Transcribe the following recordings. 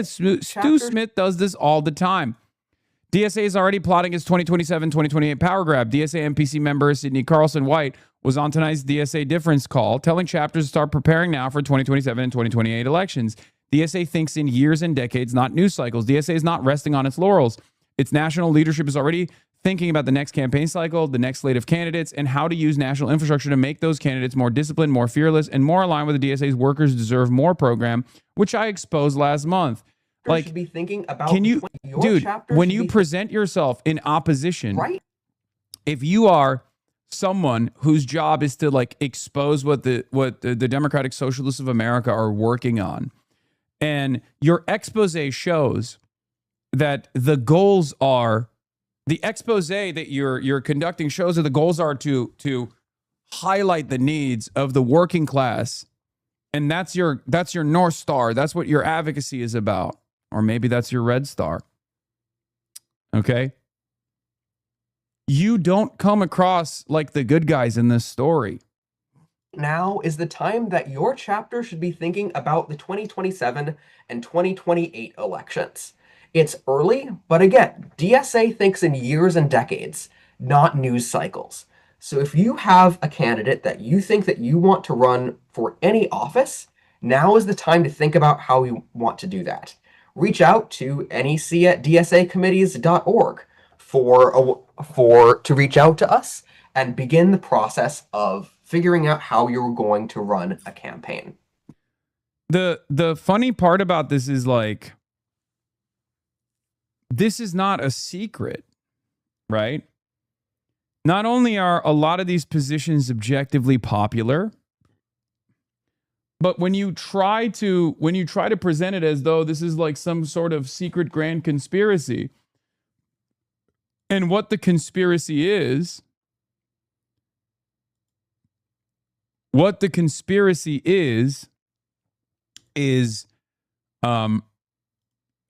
Stu Smith does this all the time. DSA is already plotting its 2027-2028 power grab. DSA MPC member Sidney Carlson White was on tonight's DSA difference call, telling chapters to start preparing now for 2027 and 2028 elections. DSA thinks in years and decades, not news cycles. DSA is not resting on its laurels. Its national leadership is already thinking about the next campaign cycle, the next slate of candidates, and how to use national infrastructure to make those candidates more disciplined, more fearless, and more aligned with the DSA's Workers Deserve More program, which I exposed last month. Like, should be thinking about can you, dude, when you present yourself in opposition, right? If you are someone whose job is to like expose what the Democratic Socialists of America are working on, and your expose shows that the goals are, the expose that you're conducting shows that the goals are to highlight the needs of the working class, and that's your North Star. That's what your advocacy is about. Or maybe that's your red star. Okay? You don't come across like the good guys in this story. Now is the time that your chapter should be thinking about the 2027 and 2028 elections. It's early, but again, DSA thinks in years and decades, not news cycles. So if you have a candidate that you think that you want to run for any office, now is the time to think about how you want to do that. Reach out to nec@dsacommittees.org to reach out to us and begin the process of figuring out how you're going to run a campaign. The funny part about this is, like, this is not a secret, right? Not only are a lot of these positions objectively popular, but when you try to present it as though this is like some sort of secret grand conspiracy, and what the conspiracy is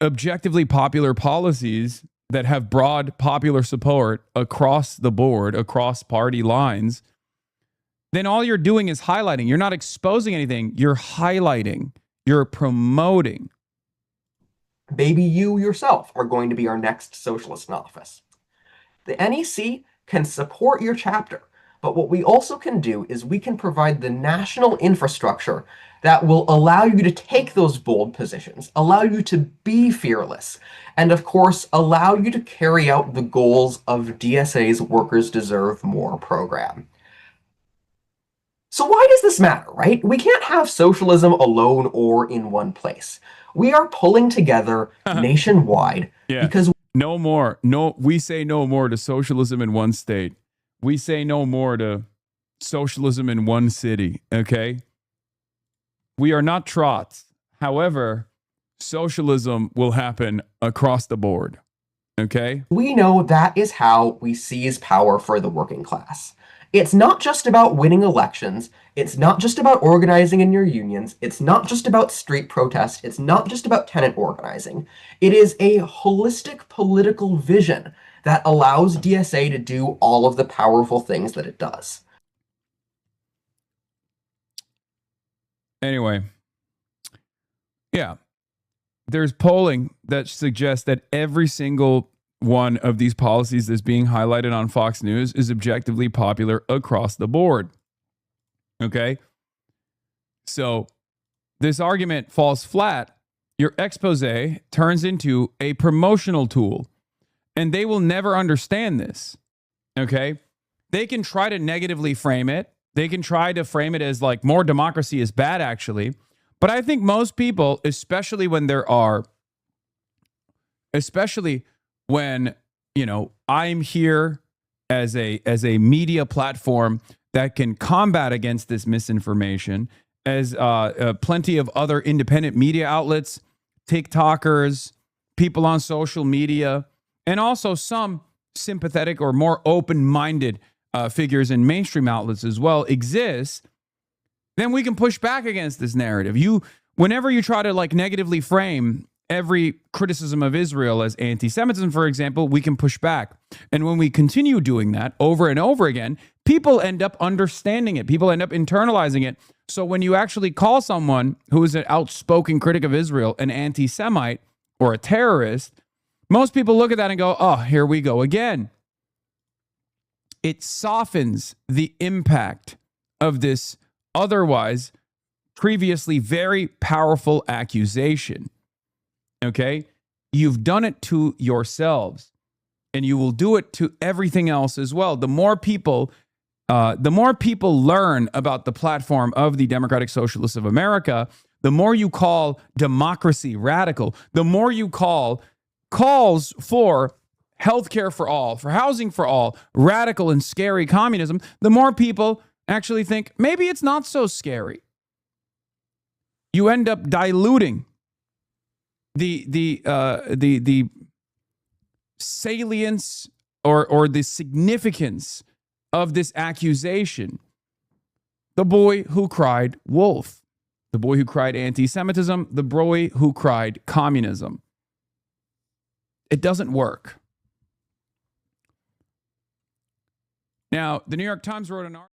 objectively popular policies that have broad popular support across the board, across party lines, then all you're doing is highlighting. You're not exposing anything. You're highlighting. You're promoting. Maybe you yourself are going to be our next socialist in office. The NEC can support your chapter, but what we also can do is we can provide the national infrastructure that will allow you to take those bold positions, allow you to be fearless, and of course, allow you to carry out the goals of DSA's Workers Deserve More program. So why does this matter, right? We can't have socialism alone or in one place. We are pulling together nationwide because we say no more to socialism in one state. We say no more to socialism in one city, okay? We are not trots. However, socialism will happen across the board, okay? We know that is how we seize power for the working class. It's not just about winning elections. It's not just about organizing in your unions. It's not just about street protest. It's not just about tenant organizing. It is a holistic political vision that allows DSA to do all of the powerful things that it does. Anyway, yeah, there's polling that suggests that every single one of these policies that's being highlighted on Fox News is objectively popular across the board. Okay? So this argument falls flat. Your expose turns into a promotional tool, and they will never understand this. Okay? They can try to negatively frame it. They can try to frame it as like more democracy is bad, actually. But I think most people, especially when, you know, I'm here as a media platform that can combat against this misinformation, as plenty of other independent media outlets, TikTokers, people on social media, and also some sympathetic or more open-minded figures in mainstream outlets as well exist, then we can push back against this narrative. Whenever you try to like negatively frame every criticism of Israel as anti-Semitism, for example, we can push back. And when we continue doing that over and over again, people end up understanding it. People end up internalizing it. So when you actually call someone who is an outspoken critic of Israel an anti-Semite or a terrorist, most people look at that and go, oh, here we go again. It softens the impact of this otherwise previously very powerful accusation. Okay? You've done it to yourselves, and you will do it to everything else as well. The more people learn about the platform of the Democratic Socialists of America, the more you call democracy radical, the more you call calls for healthcare for all, for housing for all, radical and scary communism, the more people actually think maybe it's not so scary. You end up diluting the salience or the significance of this accusation. The boy who cried wolf, the boy who cried anti-Semitism, the boy who cried communism. It doesn't work. Now, the New York Times wrote an article.